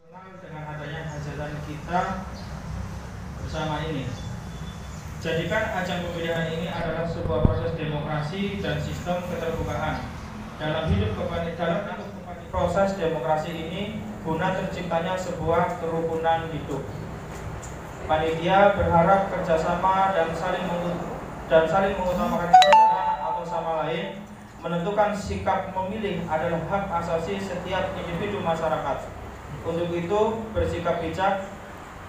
Dengan adanya hajatan kita bersama ini, jadikan ajang pemilihan ini adalah sebuah proses demokrasi dan sistem keterbukaan dalam hidup kepanitiaan. Proses demokrasi ini guna terciptanya sebuah kerukunan hidup. Panitia berharap kerjasama dan saling mengutamakan kebenaran atau sama lain. Menentukan sikap memilih adalah hak asasi setiap individu masyarakat. Untuk itu bersikap bijak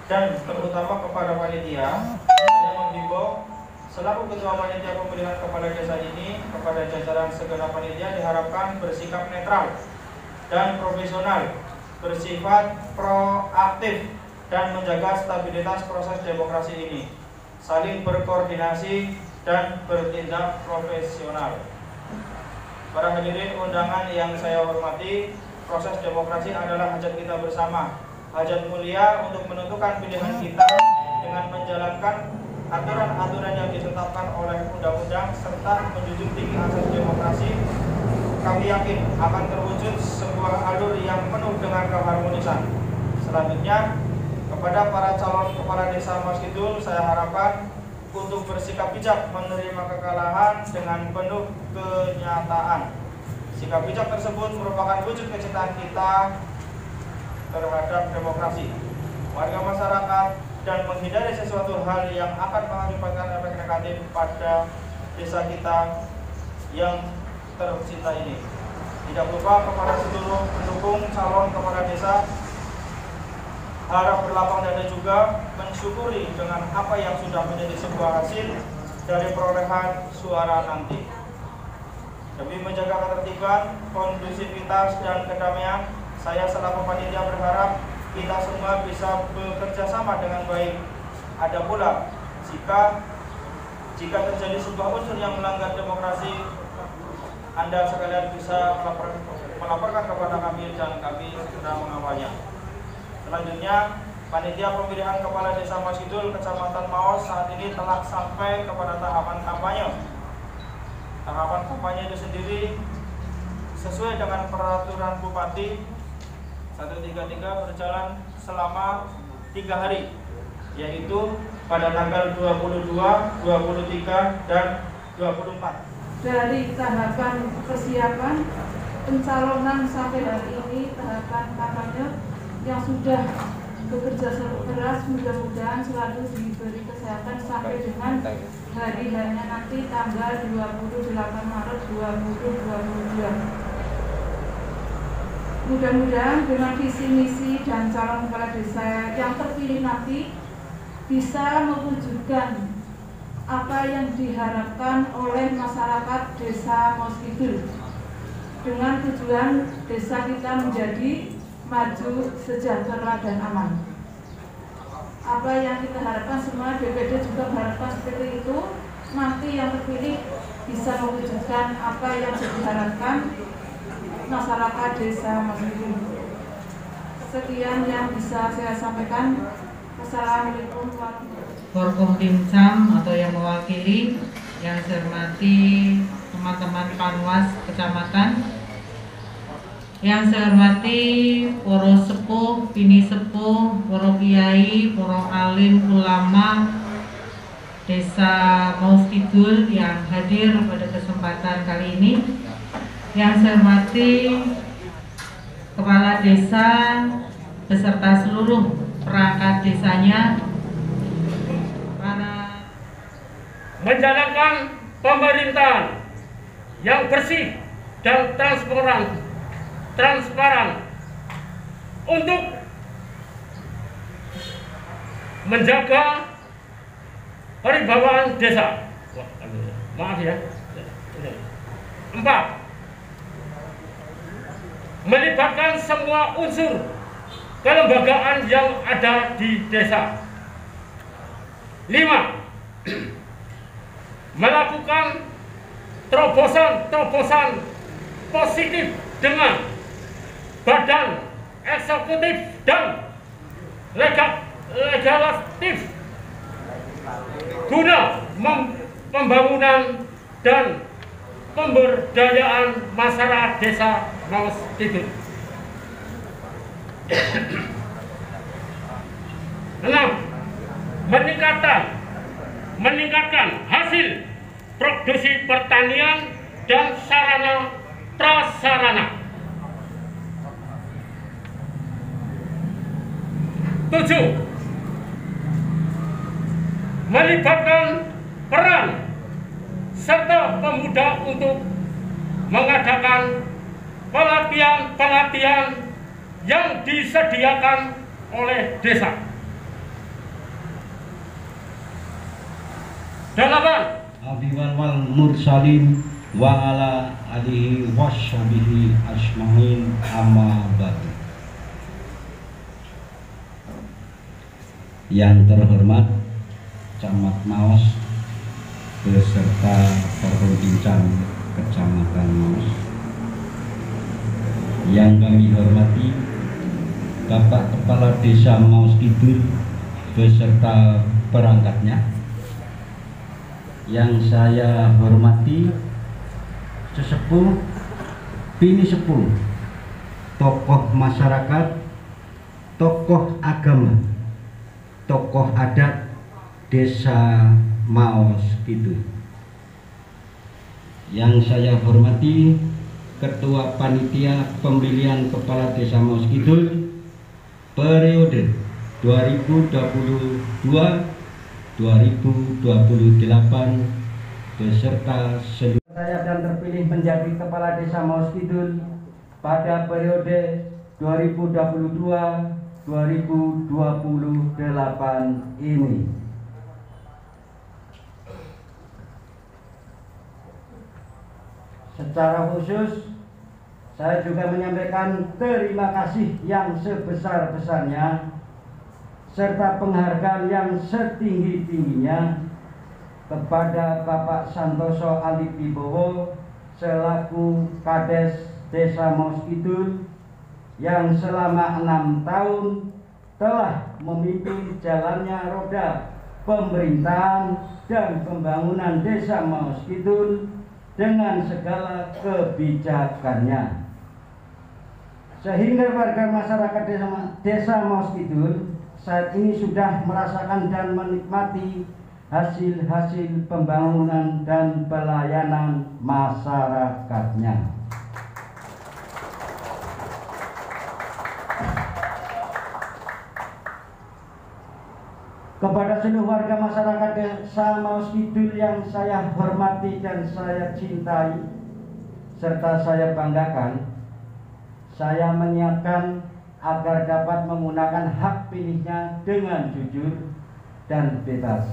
dan terutama kepada panitia, saya menghimbau selaku ketua panitia pemilihan kepala desa ini kepada jajaran segenap panitia diharapkan bersikap netral dan profesional, bersifat proaktif dan menjaga stabilitas proses demokrasi ini, saling berkoordinasi dan bertindak profesional. Para hadirin undangan yang saya hormati, proses demokrasi adalah hajat kita bersama, hajat mulia untuk menentukan pilihan kita dengan menjalankan aturan-aturan yang ditetapkan oleh undang-undang serta menjunjung tinggi asas demokrasi. Kami yakin akan terwujud sebuah alur yang penuh dengan keharmonisan. Selanjutnya, kepada para calon kepala desa Mas Kidul, saya harapkan untuk bersikap bijak menerima kekalahan dengan penuh kenyataan. Sikap bijak tersebut merupakan wujud kecintaan kita terhadap demokrasi, warga masyarakat, dan menghindari sesuatu hal yang akan mengakibatkan efek negatif pada desa kita yang tercinta ini. Tidak lupa kepada seluruh pendukung calon kepala desa, harap berlapang dada juga mensyukuri dengan apa yang sudah menjadi sebuah hasil dari perolehan suara nanti. Demi menjaga ketertiban, kondusivitas, dan kedamaian, saya selaku panitia berharap kita semua bisa bekerja sama dengan baik. Ada pula, jika terjadi sebuah unsur yang melanggar demokrasi, Anda sekalian bisa melaporkan kepada kami dan kami segera mengawalnya. Selanjutnya, panitia pemilihan kepala desa Mas Kidul, Kecamatan Maos saat ini telah sampai kepada tahapan kampanye. Tahapan kampanye itu sendiri sesuai dengan peraturan Bupati 133 berjalan selama 3 hari, yaitu pada tanggal 22, 23, dan 24. Dari tahapan persiapan pencalonan sampai hari ini, tahapan kampanye yang sudah bekerja keras, mudah-mudahan selalu diberi kesehatan sampai dengan hari hanya nanti tanggal 28 Maret 2022. Mudah-mudahan dengan visi misi dan calon kepala desa yang terpilih nanti bisa mewujudkan apa yang diharapkan oleh masyarakat desa Mas Kidul, dengan tujuan desa kita menjadi maju, sejahtera, dan aman. Apa yang kita harapkan semua, DPD juga mengharapkan seperti itu. Nanti yang terpilih bisa mewujudkan apa yang diharapkan masyarakat desa Mas Kidul. Sekian yang bisa saya sampaikan. Assalamualaikum warahmatullahi wabarakatuh. Forkompimcam atau yang mewakili, yang saya hormati teman-teman Panwas Kecamatan, yang saya hormati poro sepuh, bini sepuh, poro kiai, poro alim, ulama desa Mas Kidul yang hadir pada kesempatan kali ini, yang saya hormati kepala desa beserta seluruh perangkat desanya, menjalankan pemerintahan yang bersih dan transparan untuk menjaga peribawaan desa. Maaf ya. 4. Melibatkan semua unsur kelembagaan yang ada di desa. 5. Melakukan terobosan positif dengan badan eksekutif dan legislatif guna pembangunan dan pemberdayaan masyarakat desa Mas Kidul. 6. Meningkatkan hasil produksi pertanian dan sarana prasarana. 7. Melibatkan peran serta pemuda untuk mengadakan pelatihan-pelatihan yang disediakan oleh desa. 8. Abiwal wal mursalin wa ala alihi washabihi asma'in amma ba'du. Yang terhormat Camat Maos beserta Perhentican Kecamatan Maos, yang kami hormati Bapak Kepala Desa Maos Kidul beserta perangkatnya, yang saya hormati sesepuh, bini sepuh, tokoh masyarakat, tokoh agama, tokoh adat Desa Maos Kidul. Yang saya hormati Ketua Panitia Pemilihan Kepala Desa Maos Kidul periode 2022-2028 beserta seluruh. Saya dan terpilih menjadi Kepala Desa Maos Kidul pada periode 2022-2028 ini. Secara khusus, saya juga menyampaikan terima kasih yang sebesar-besarnya serta penghargaan yang setinggi-tingginya kepada Bapak Santoso Ali Wibowo selaku Kades Desa Maos Kidul yang selama 6 tahun telah memimpin jalannya roda pemerintahan dan pembangunan Desa Maos Kidul dengan segala kebijakannya, sehingga warga masyarakat Desa Maos Kidul saat ini sudah merasakan dan menikmati hasil-hasil pembangunan dan pelayanan masyarakatnya. Kepada seluruh warga masyarakat Desa Maos Kidul yang saya hormati dan saya cintai serta saya banggakan, saya menyiapkan agar dapat menggunakan hak pilihnya dengan jujur dan bebas.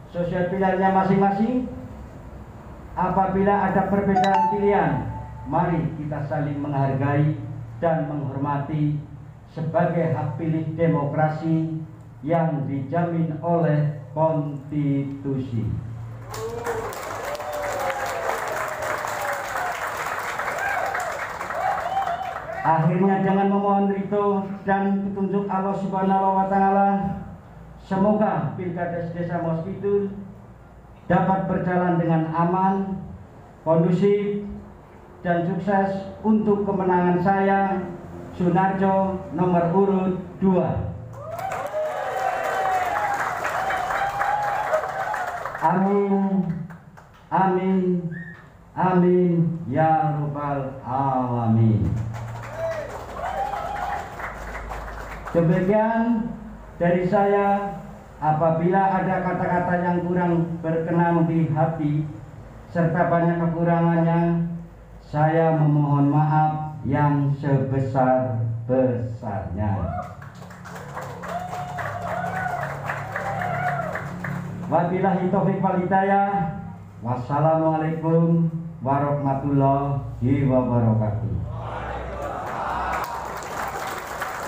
Sesuai pilihannya masing-masing. Apabila ada perbedaan pilihan, mari kita saling menghargai dan menghormati sebagai hak pilih demokrasi yang dijamin oleh konstitusi. Akhirnya dengan memohon ridho dan petunjuk Allah Subhanahu wa Ta'ala, semoga Pilkada Desa Maos Kidul dapat berjalan dengan aman, kondusif, dan sukses untuk kemenangan saya, Sunarjo nomor urut 2. Amin, amin, amin, ya Rabbal Alamin. Demikian dari saya. Apabila ada kata-kata yang kurang berkenan di hati serta banyak kekurangannya, saya memohon maaf yang sebesar-besarnya. Wabillahi taufiq wal hidayah. Wassalamualaikum warahmatullahi wabarakatuh.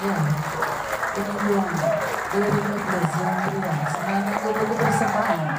Ya, kemudian dari Presiden semangat untuk bersemangat.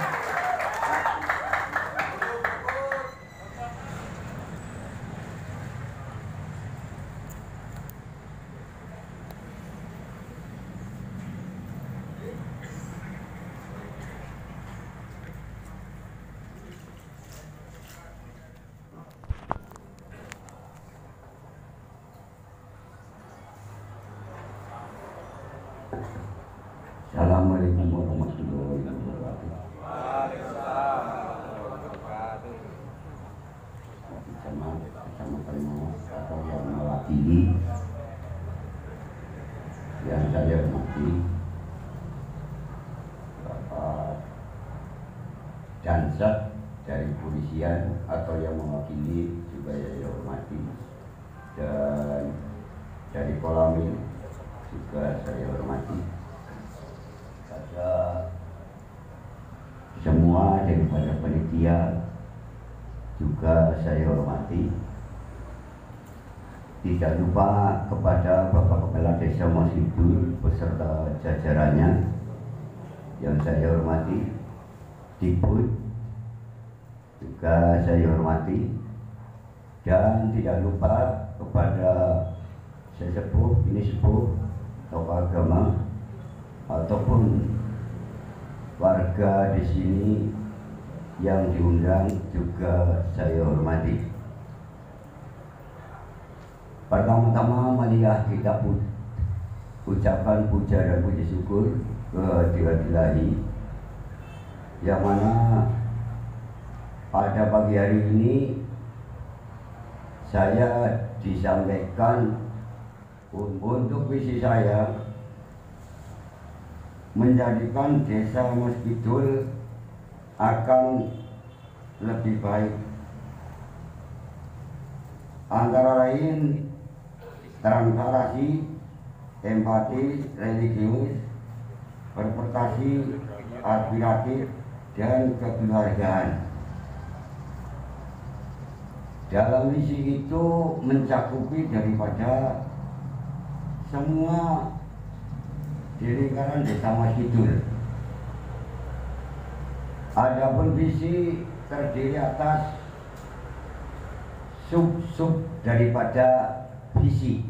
Assalamualaikum warahmatullahi wabarakatuh. Bersama Permas atau yang mewakili yang saya hormati Bapak Dansat dari Polisian atau yang mewakili juga saya hormati, dan dari Kolamil juga saya hormati, pada semua daripada panitia juga saya hormati. Tidak lupa kepada Bapak Kepala Desa Moskidul beserta jajarannya yang saya hormati, Diput juga saya hormati, dan tidak lupa kepada sesepuh, ini sepuh, tokoh agama ataupun warga di sini yang diundang juga saya hormati. Pertama-tama marilah kita ucapkan puja dan puji syukur kehadirat Ilahi, yang mana pada pagi hari ini saya disampaikan untuk visi saya menjadikan Desa Moskidul akan lebih baik, antara lain transparansi, empati, religius, berprestasi, aspiratif, dan kekeluargaan. Dalam misi itu mencakupi daripada semua di lingkaran Desa Moskidul. Adapun visi terdiri atas sub-sub daripada visi.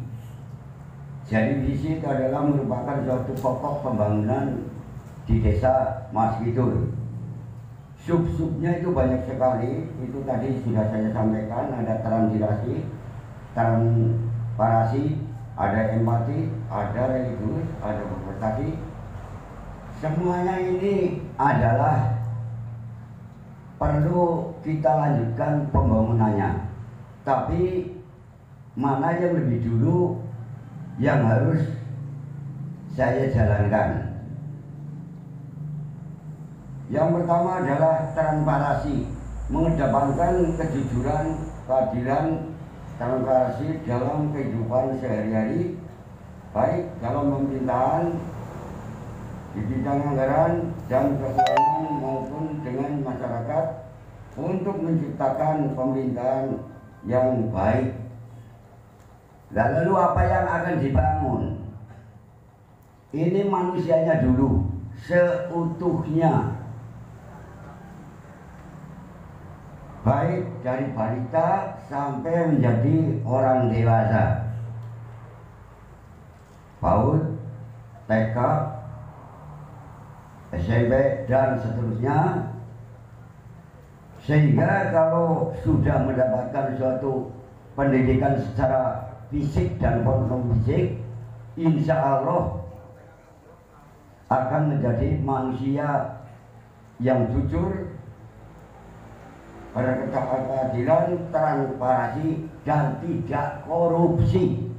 Jadi visi itu adalah merupakan suatu pokok pembangunan di Desa Moskidul. Sub-subnya itu banyak sekali. Itu tadi sudah saya sampaikan, ada transparansi, ada empati, ada religius, ada berprestasi. Semuanya ini adalah perlu kita lanjutkan pembangunannya. Tapi mana yang lebih dulu yang harus saya jalankan? Yang pertama adalah transparansi, mengedepankan kejujuran, keadilan, transparansi dalam kehidupan sehari-hari, baik dalam pemerintahan, di bidang anggaran dan keuangan maupun dengan masyarakat, untuk menciptakan pemerintahan yang baik. Lalu apa yang akan dibangun? Ini manusianya dulu seutuhnya, baik dari balita sampai menjadi orang dewasa, PAUD, TK, SMP, dan seterusnya. Sehingga kalau sudah mendapatkan suatu pendidikan secara fisik dan non fisik, insya Allah akan menjadi manusia yang jujur, berkeadilan, transparansi, dan tidak korupsi.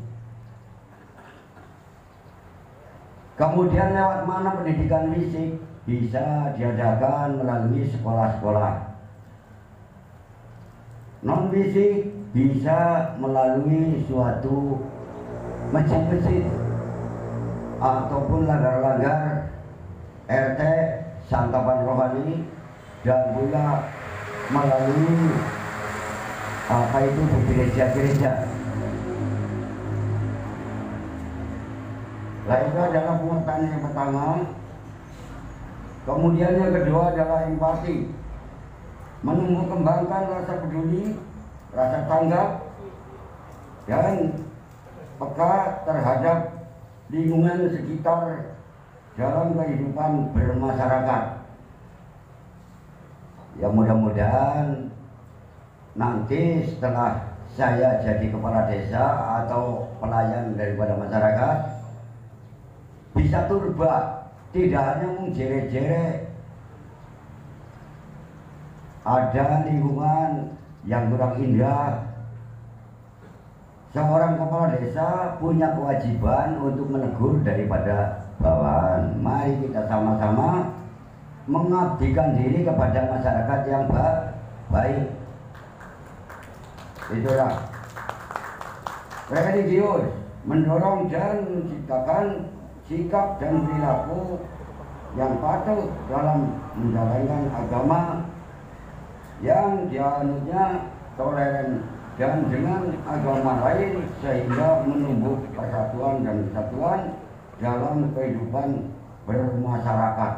Kemudian lewat mana pendidikan fisik? Bisa diadakan melalui sekolah-sekolah. Non fisik bisa melalui suatu masjid-masjid ataupun langgar-langgar RT, santapan rohani, dan pula melalui di gereja-gereja. Nah, itu adalah pengertian yang pertama. Kemudian yang kedua adalah empati, menumbuh kembangkan rasa peduli, rasa tanggap, dan peka terhadap lingkungan sekitar dalam kehidupan bermasyarakat. Ya, mudah-mudahan nanti setelah saya jadi kepala desa atau pelayan daripada masyarakat, bisa turba tidak hanya menjere-jere, ada lingkungan yang kurang indah. Seorang kepala desa punya kewajiban untuk menegur daripada bawahan. Mari kita sama-sama mengabdikan diri kepada masyarakat yang baik. Itulah religius, mendorong dan menciptakan sikap dan perilaku yang patuh dalam menjalankan agama yang dianutnya toleran dan dengan agama lain, sehingga menumbuh persatuan dan kesatuan dalam kehidupan bermasyarakat.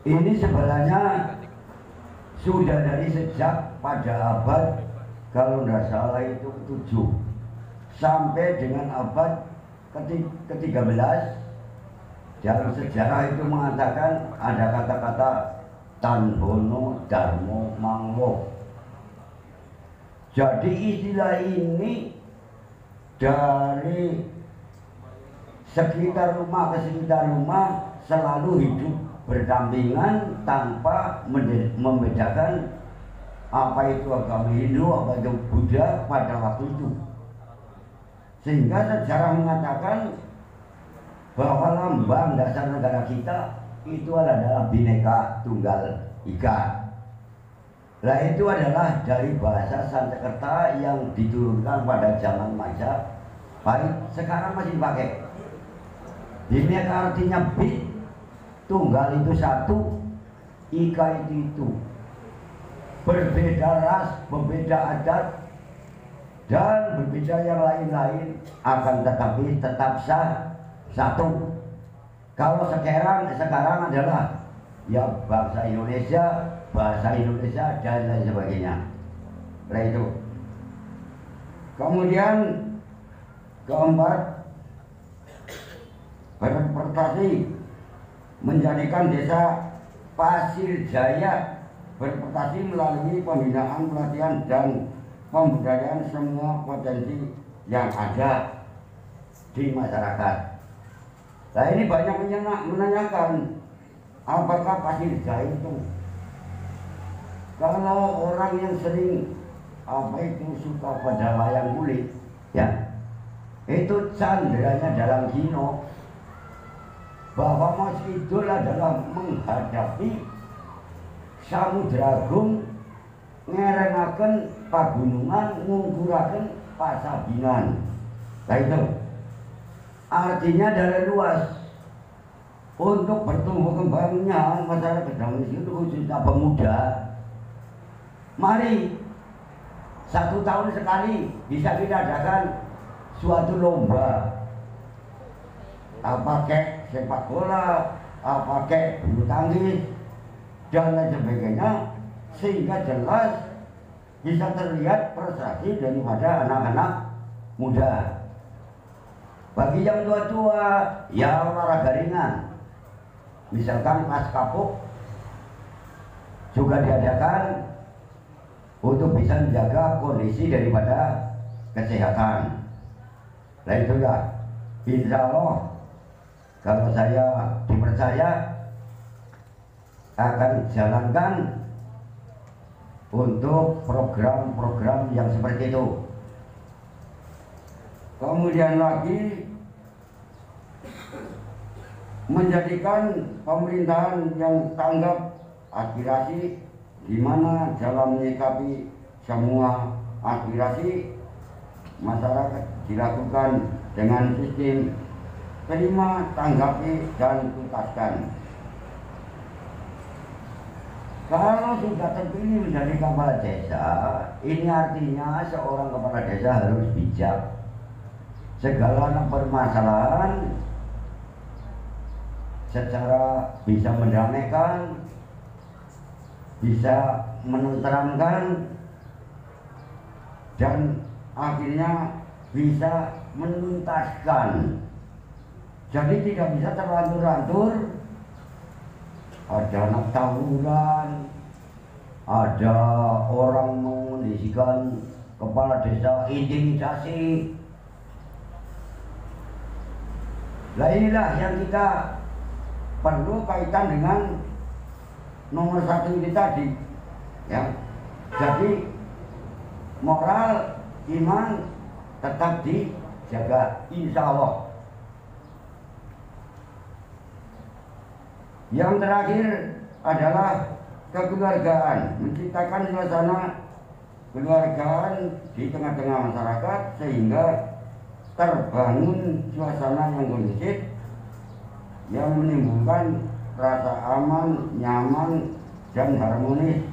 Ini sebenarnya sudah dari sejak pada abad, kalau tidak salah itu ke-7 sampai dengan abad ke-13. Dalam sejarah itu mengatakan ada kata-kata Tan Bono Darmo Mangwo. Jadi istilah ini dari sekitar rumah ke sekitar rumah selalu hidup berdampingan tanpa membedakan apa itu agama Hindu, apa itu Buddha pada waktu itu. Sehingga sejarah mengatakan bahwa lambang dasar negara kita itu adalah Bhinneka Tunggal Ika. Nah, itu adalah dari bahasa Sanskerta yang diturunkan pada zaman Majapahit. Sekarang masih dipakai. Bhinneka artinya bit, tunggal itu satu, ika itu. Berbeda ras, berbeda adat, dan berbeda yang lain-lain, akan tetapi tetap satu. Kalau sekarang adalah ya bangsa Indonesia, bahasa Indonesia, dan lain sebagainya. Nah itu. Kemudian keempat, berprestasi, menjadikan desa Pasir Jaya berprestasi melalui pembinaan, pelatihan, dan pemberdayaan semua potensi yang ada di masyarakat. Nah ini banyak menanyakan, apakah Pasir Jaya itu? Kalau orang yang sering suka pada wayang kulit, ya, itu candranya dalam kino bahwa Mas Kidul adalah menghadapi Samudra Agung, ngerengaken pagunungan, ngungkuraken pasabinan. Nah itu artinya dari luas. Untuk bertumbuh kembangnya masyarakat Indonesia itu khususnya pemuda, mari 1 tahun sekali bisa kita adakan suatu lomba, apa kek sepak bola, apa kek bulu tangkis, dan lain sebagainya, sehingga jelas bisa terlihat prestasi daripada anak-anak muda. Bagi yang tua-tua, ya olahraga ringan, misalkan kelas kapuk juga diadakan untuk bisa menjaga kondisi daripada kesehatan. Nah itu ya, insya Allah kalau saya dipercaya akan jalankan untuk program-program yang seperti itu. Kemudian lagi menjadikan pemerintahan yang tanggap aspirasi, di mana dalam menyikapi semua aspirasi masyarakat dilakukan dengan sistem terima, tanggapi, dan tuntaskan. Kalau sudah terpilih menjadi kepala desa, ini artinya seorang kepala desa harus bijak. Segala permasalahan secara bisa mendamaikan, bisa menenteramkan, dan akhirnya bisa menuntaskan. Jadi tidak bisa terlantur-lantur, ada anak tawuran, ada orang mengondisikan kepala desa, intimidasi. Nah inilah yang kita perlu kaitan dengan nomor 1 ini tadi, ya. Jadi moral iman tetap dijaga, insya Allah. Yang terakhir adalah kekeluargaan, menciptakan suasana kekeluargaan di tengah-tengah masyarakat sehingga terbangun suasana yang kondusif yang menimbulkan rasa aman, nyaman, dan harmonis.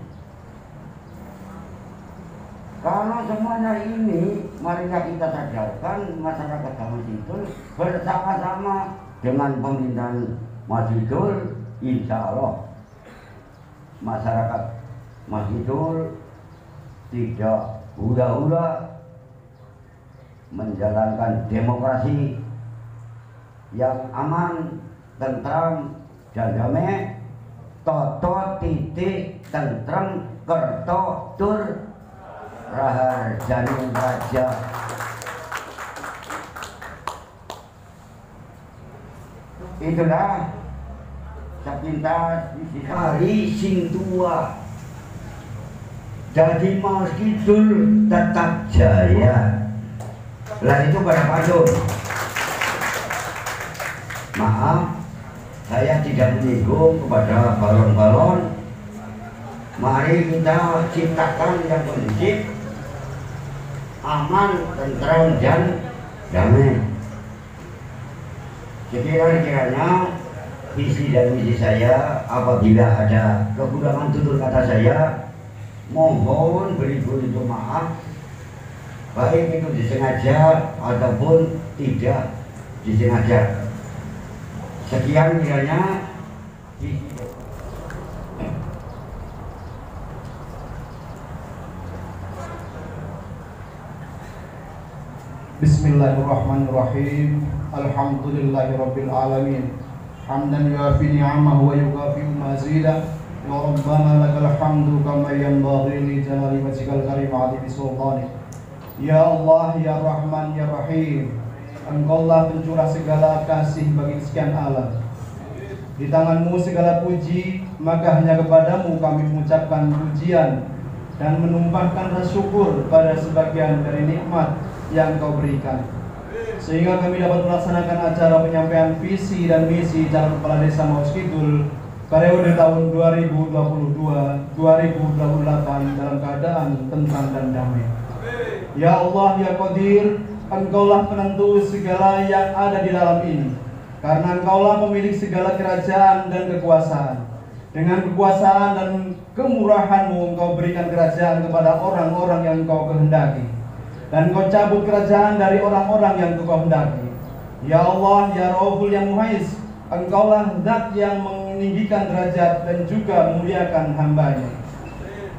Kalau semuanya ini marilah kita sadarkan masyarakat Masjidul bersama-sama dengan pemerintahan Masjidul, insya Allah masyarakat Masjidul tidak hura-hura menjalankan demokrasi yang aman, tentram, dan damai. Toto titik tentrem kerto tur raharjani raja. Itulah sepintas hari sing tua. Jadi Masjidul tetap jaya. Lah itu pada padu. Maaf, saya tidak menyinggung kepada balon-balon. Mari kita ciptakan yang kondusif, aman, tentram, dan damai. Sekiranya visi dan misi saya, apabila ada kekurangan tutur kata saya, mohon beribu-ribu maaf, baik itu disengaja ataupun tidak disengaja. Sekian kiranya Bismillahirrahmanirrahim. Alhamdulillahirabbil alamin. Hamdan yuafi ni'amahu wa yukafi mazidah. Ya Rabbana lakal hamdu kama yanbaghi li jalali wajhikal karim 'azimi sultanik. Ya Allah, ya Rahman, ya Rahim. Engkaulah pencurah segala kasih bagi sekian alam. Di tanganmu segala puji, maka hanya kepadamu kami mengucapkan pujian dan menumpahkan rasa syukur pada sebagian dari nikmat yang kau berikan, sehingga kami dapat melaksanakan acara penyampaian visi dan misi calon kepala desa Maus Kidul periode tahun 2022-2028 dalam keadaan tentram dan damai. Ya Allah, ya Qadir, Engkaulah penentu segala yang ada di dalam ini, karena Engkaulah pemilik segala kerajaan dan kekuasaan. Dengan kekuasaan dan kemurahan-Mu Engkau berikan kerajaan kepada orang-orang yang Engkau kehendaki, dan Engkau cabut kerajaan dari orang-orang yang Engkau kehendaki. Ya Allah, ya Rabbul, ya Mu'izz, Engkaulah zat yang meninggikan derajat dan juga memuliakan hamba-Nya.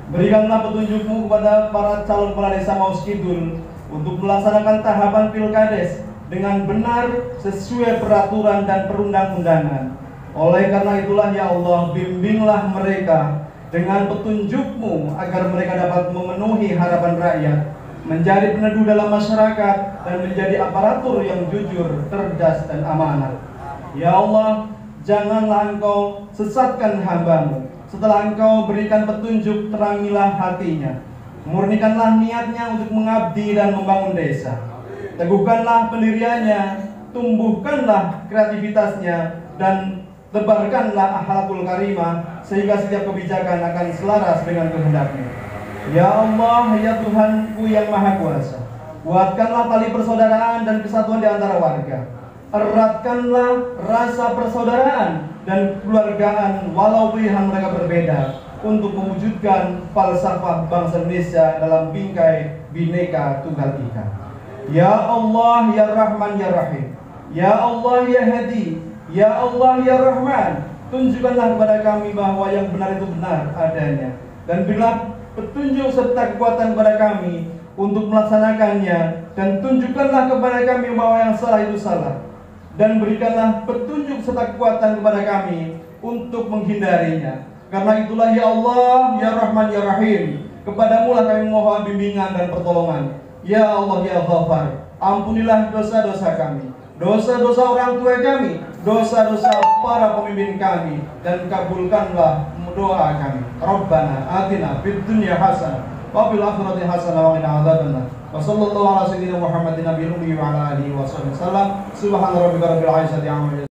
Berikanlah petunjuk-Mu kepada para calon kepala desa Maus Kidul untuk melaksanakan tahapan pilkades dengan benar sesuai peraturan dan perundang-undangan. Oleh karena itulah ya Allah, bimbinglah mereka dengan petunjuk-Mu agar mereka dapat memenuhi harapan rakyat, menjadi peneduh dalam masyarakat, dan menjadi aparatur yang jujur, cerdas, dan amanah. Ya Allah, janganlah Engkau sesatkan hamba-Mu. Setelah Engkau berikan petunjuk, terangilah hatinya. Murnikanlah niatnya untuk mengabdi dan membangun desa. Teguhkanlah pendiriannya, tumbuhkanlah kreativitasnya, dan tebarkanlah akhlakul karimah sehingga setiap kebijakan akan selaras dengan kehendak-Mu. Ya Allah, ya Tuhanku yang Maha Kuasa, kuatkanlah tali persaudaraan dan kesatuan di antara warga. Eratkanlah rasa persaudaraan dan kekeluargaan walau pilihan mereka berbeda, untuk mewujudkan falsafah bangsa Indonesia dalam bingkai Bhinneka Tunggal Ika. Ya Allah, ya Rahman, ya Rahim. Ya Allah, ya Hadi. Ya Allah, ya Rahman, tunjukkanlah kepada kami bahwa yang benar itu benar adanya, dan berilah petunjuk serta kekuatan kepada kami untuk melaksanakannya, dan tunjukkanlah kepada kami bahwa yang salah itu salah, dan berikanlah petunjuk serta kekuatan kepada kami untuk menghindarinya. Karena itulah ya Allah, ya Rahman, ya Rahim, kepadamu lah kami mohon bimbingan dan pertolongan. Ya Allah, ya Ghafar, ampunilah dosa-dosa kami, dosa-dosa orang tua kami, dosa-dosa para pemimpin kami, dan kabulkanlah doa kami. Rabbana atina fid dunya hasanah wa fil akhirati hasanah wa qina adzabannar. Wa sallallahu ala sayyidina Muhammadin nabiyil ummi wa ala alihi wa sahbihi wasallam. Subhana rabbika rabbil izzati amma